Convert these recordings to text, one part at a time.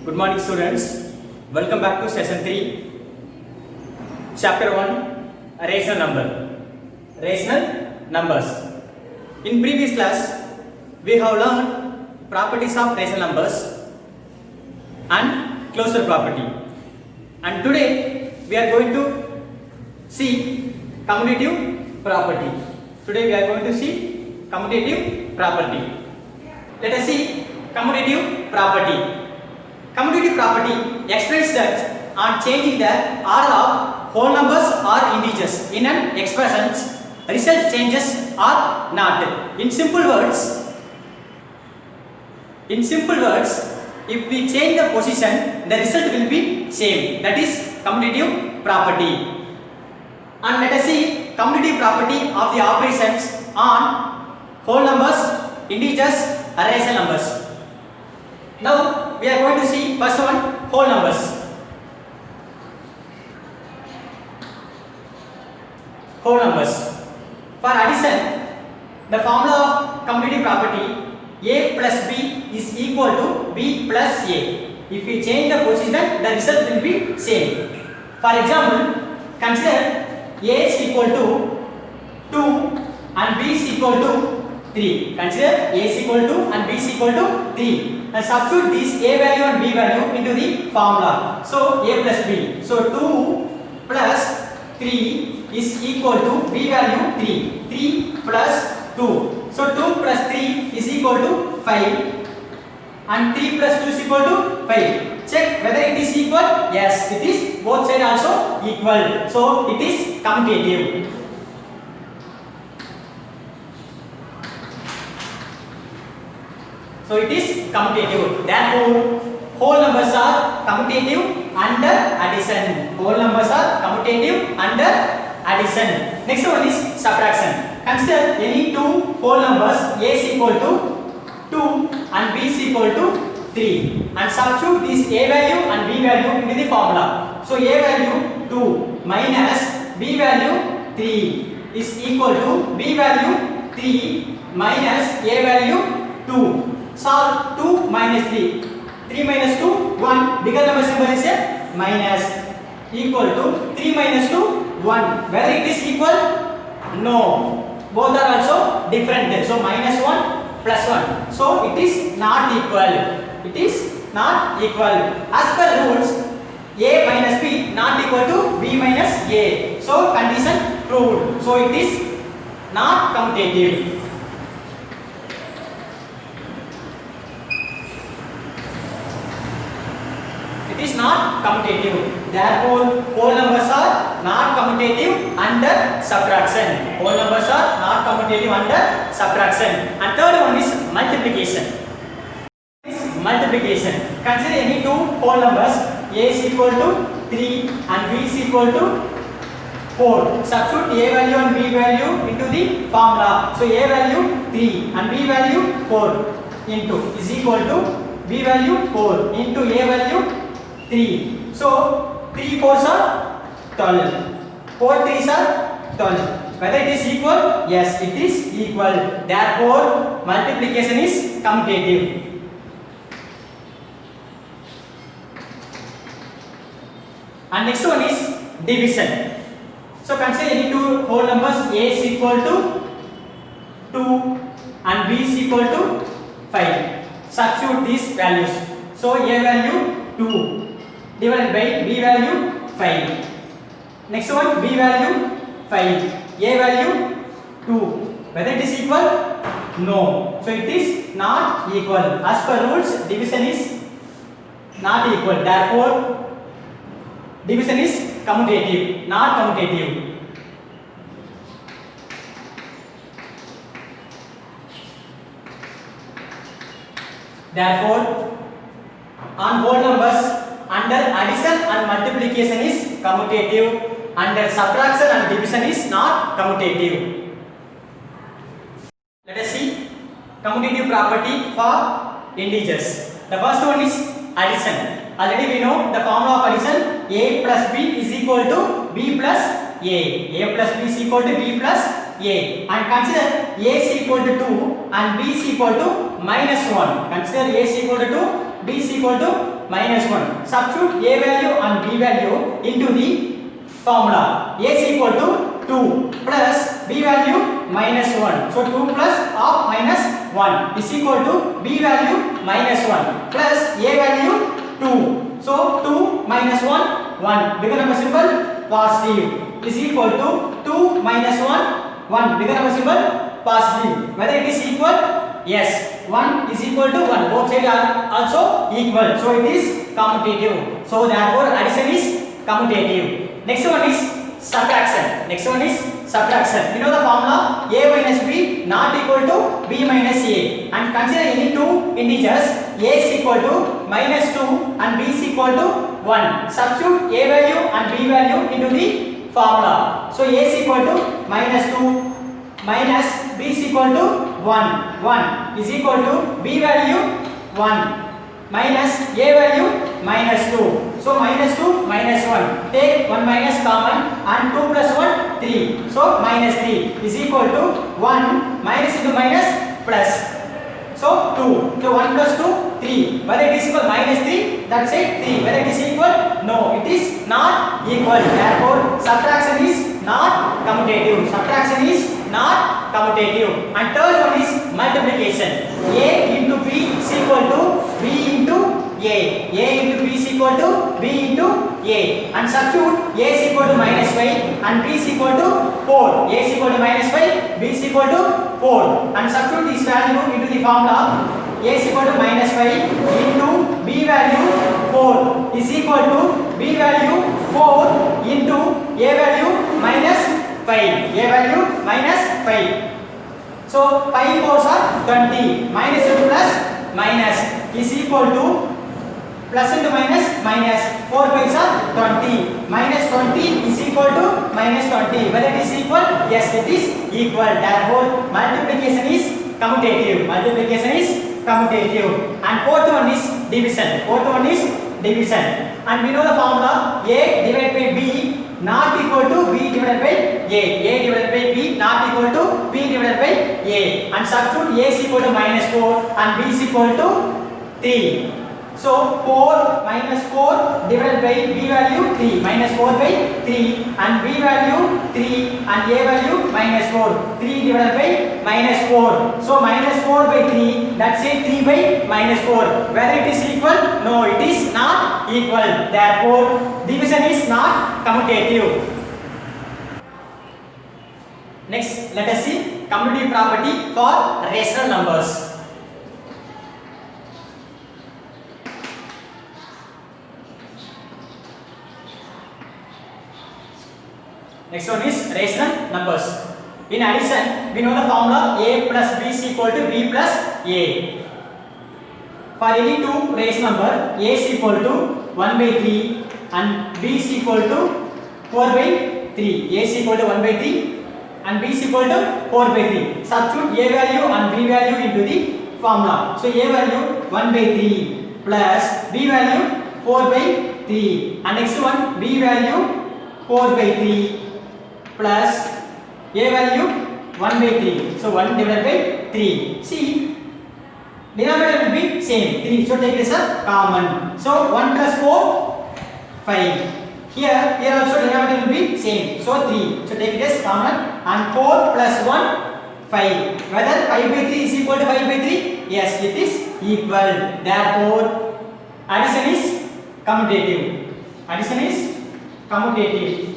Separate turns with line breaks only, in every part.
Good morning, students. Welcome back to session 3, chapter 1, rational number. Rational numbers. In previous class, we have learned properties of rational numbers and closure property. And today, we are going to see commutative property. Today, we are going to see commutative property. Let us see commutative property. Commutative property explains that on changing the order of whole numbers or integers in an expression, result changes or not. In simple words, if we change the position, the result will be same. That is commutative property. And let us see commutative property of the operations on whole numbers, integers, and rational numbers. Now we are going to see first one, whole numbers. Whole numbers. For addition, the formula of commutative property a plus b is equal to b plus a. If we change the position, the result will be same. For example, consider a is equal to 2 and b is equal to 3. Consider a is equal to and b is equal to 3. And substitute this a value and b value into the formula. So a plus b. So 2 plus 3 is equal to b value 3. 3 plus 2. So 2 plus 3 is equal to 5. And 3 plus 2 is equal to 5. Check whether it is equal. Yes, it is. Both sides also equal. So it is commutative. So it is commutative. Therefore, whole numbers are commutative under addition. Whole numbers are commutative under addition. Next one is subtraction. Consider any two whole numbers a is equal to 2 and b is equal to 3. And substitute this a value and b value into the formula. So a value 2 minus b value 3 is equal to b value 3 minus a value 2. Solve 2 minus 3. 3 minus 2, 1. Bigger number symbol is a minus. Equal to 3 minus 2, 1. Whether it is equal? No. Both are also different. So minus 1 plus 1. So it is not equal. It is not equal. As per rules, a minus b not equal to b minus a. So condition proved. So it is not commutative. It is not commutative. Therefore, whole numbers are not commutative under subtraction. Whole numbers are not commutative under subtraction. And third one is multiplication. Multiplication. Consider any two whole numbers. A is equal to 3 and b is equal to 4. Substitute a value and b value into the formula. So a value 3 and b value 4 into is equal to b value 4 into a value 3. So 3 4s are 12. 4 3s are 12. Whether it is equal? Yes, it is equal. Therefore, multiplication is commutative. And next one is division. So consider any two whole numbers. A is equal to 2 and b is equal to 5. Substitute these values. So a value 2. Divided by b value 5. Next one, b value 5. A value 2. Whether it is equal? No. So it is not equal. As per rules, division is not equal. Therefore, division is commutative, not commutative. Therefore, on whole numbers, under addition and multiplication is commutative, under subtraction and division is not commutative. Let us see commutative property for integers. The first one is addition. Already we know the formula of addition. A plus b is equal to b plus a. A plus b is equal to b plus a. And consider a is equal to 2 and b is equal to minus 1. Consider a is equal to 2, b is equal to minus 1. Substitute A value and B value into the formula. A is equal to 2 plus B value minus 1. So 2 plus of minus 1 is equal to B value minus 1 plus A value 2. So 2 minus 1, 1. Bigger number symbol positive is equal to 2 minus 1, 1. Bigger number symbol positive. Whether it is equal? Yes. 1 is equal to 1. Both sides are also equal. So it is commutative. So therefore addition is commutative. Next one is subtraction. Next one is subtraction. You know the formula A minus B not equal to B minus A. And consider any two integers. A is equal to minus 2 and B is equal to 1. Substitute A value and B value into the formula. So A is equal to minus 2 minus B is equal to 1. 1 is equal to B value 1 minus A value minus 2. So minus 2 minus 1. Take 1 minus common and 2 plus 1 3. So minus 3 is equal to 1 minus into minus plus. So 2. So 1 plus 2 3. Whether it is equal minus 3, that's it 3. Whether it is equal? No, it is not equal. Therefore subtraction is not commutative. Subtraction is not commutative. And third one is multiplication. A into B is equal to B into A. A into B is equal to B into A. And substitute A is equal to minus 5 and B is equal to 4. A is equal to minus 5, B is equal to 4. And substitute this value into the formula. A is equal to minus 5 into B value 4 is equal to B value 4 into A value minus 5. A value minus 5. So 5 4s are 20. Minus into plus minus is equal to plus into minus minus. 4 5s are 20. Minus 20 is equal to minus 20. Whether it is equal? Yes, it is equal. Therefore multiplication is commutative. Multiplication is commutative. And fourth one is division. Fourth one is division. And we know the formula A divided by B not equal to B divided by A. A divided by B not equal to B divided by A. And substitute A is equal to minus 4 and B is equal to 3. So 4 minus 4 divided by B value 3. Minus 4 by 3 and B value 3 and A value minus 4. 3 divided by minus 4. So minus 4 by 3, that's it 3 by minus 4. Whether it is equal? No, it is not equal. Therefore division is not commutative. Next, let us see commutative property for rational numbers. Next one is rational numbers. In addition, we know the formula A plus B is equal to B plus A. For any two rational number, A is equal to 1 by 3 and B is equal to 4 by 3. A is equal to 1 by 3 and B is equal to 4 by 3. Substitute A value and B value into the formula. So A value 1 by 3 plus B value 4 by 3. And next one B value 4 by 3 plus A value 1 by 3. So 1 divided by 3. See, denominator will be same 3. So take it as a common. So 1 plus 4 5. Here also denominator will be same. So 3. So take it as common and 4 plus 1 5. Whether 5 by 3 is equal to 5 by 3? Yes, it is equal. Therefore addition is commutative. Addition is commutative.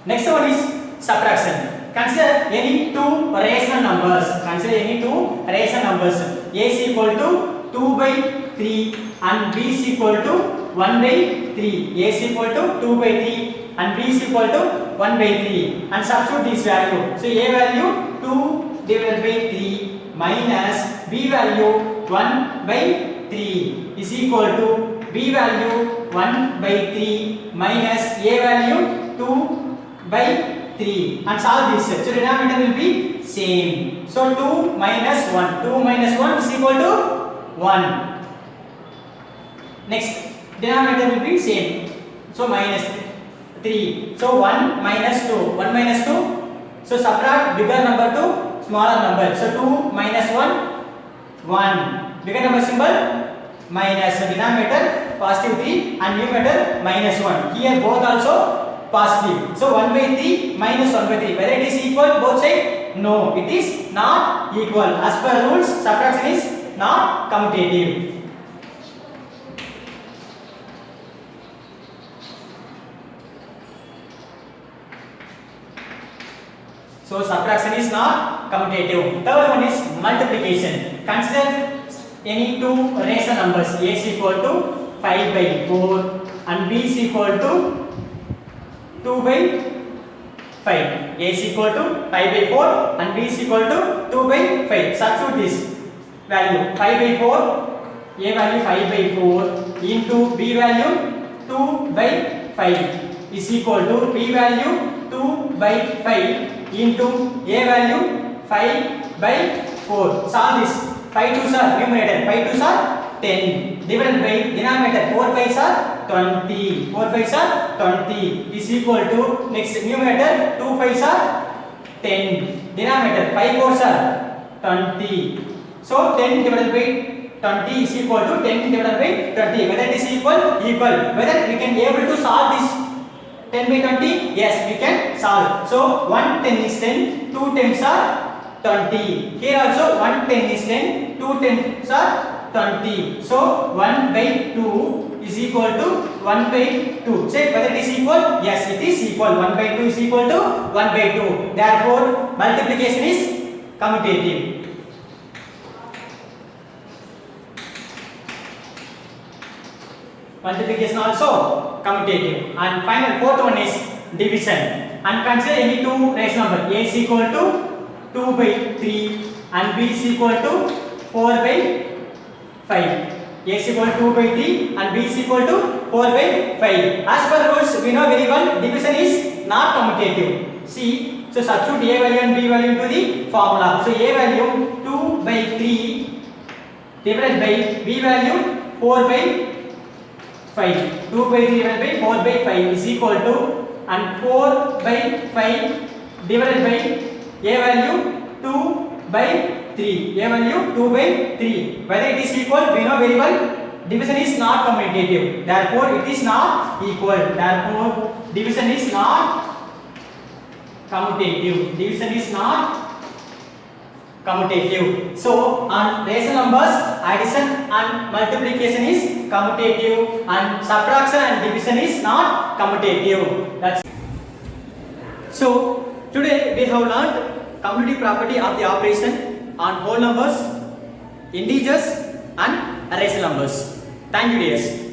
Next one is subtraction. Consider any two rational numbers. Consider any two rational numbers. A is equal to 2 by 3 and B is equal to 1 by 3. A is equal to 2 by 3 and B is equal to 1 by 3. And substitute this value. So A value 2 divided by 3 minus B value 1 by 3 is equal to B value 1 by 3 minus A value 2 by 3 and solve this. So denominator will be same. So 2 minus 1. 2 minus 1 is equal to 1. Next, denominator will be same. So minus 3. So 1 minus 2. 1 minus 2. So subtract bigger number to smaller number. So 2 minus 1, 1. Bigger number symbol minus denominator positive 3 and numerator minus 1. Here both also positive. So 1 by 3 minus 1 by 3. Whether it is equal both sides? No, it is not equal. As per rules, subtraction is not commutative. So subtraction is not commutative. Third one is multiplication. Consider any two rational numbers. A is equal to 5 by 4 and B is equal to 2 by 5. A is equal to 5 by 4 and B is equal to 2 by 5. Substitute this value 5 by 4. A value 5 by 4 into B value 2 by 5 is equal to B value 2 by 5 into A value 5 by 4. Solve this. 5 2s are numerator. 5 2s are 10. Divided by denominator. 4 5s are 20. 4 5s are 20 is equal to next numerator. 2 5s are 10. Denominator 5 4s are 20. So 10 divided by 20 is equal to 10 divided by 20. Whether it is equal? Equal. Whether we can able to solve this 10 by 20? Yes, we can solve. So 1 10 is 10, 2 10s are 20. Here also 1 10 is 10, 2 10s are 20. So 1 by 2 is equal to 1 by 2. Check whether it is equal? Yes, it is equal. 1 by 2 is equal to 1 by 2. Therefore, multiplication is commutative. Multiplication also commutative. And final fourth one is division. And consider any two rational number. A is equal to 2 by 3 and B is equal to 4 by 5. A is equal to 2 by 3 and B is equal to 4 by 5. As per rules, we know very well division is not commutative. See, so substitute A value and B value into the formula. So A value 2 by 3 divided by B value 4 by 5. 2 by 3 divided by 4 by 5 is equal to, and 4 by 5 divided by A value 2 by 3. A value 2 by 3. Whether it is equal, we know very well. Division is not commutative. Therefore, it is not equal. Therefore, division is not commutative. Division is not commutative. So, on rational numbers, addition and multiplication is commutative, and subtraction and division is not commutative. That's so today we have learned commutative property of the operation on whole numbers, integers and rational numbers. Thank you, dears.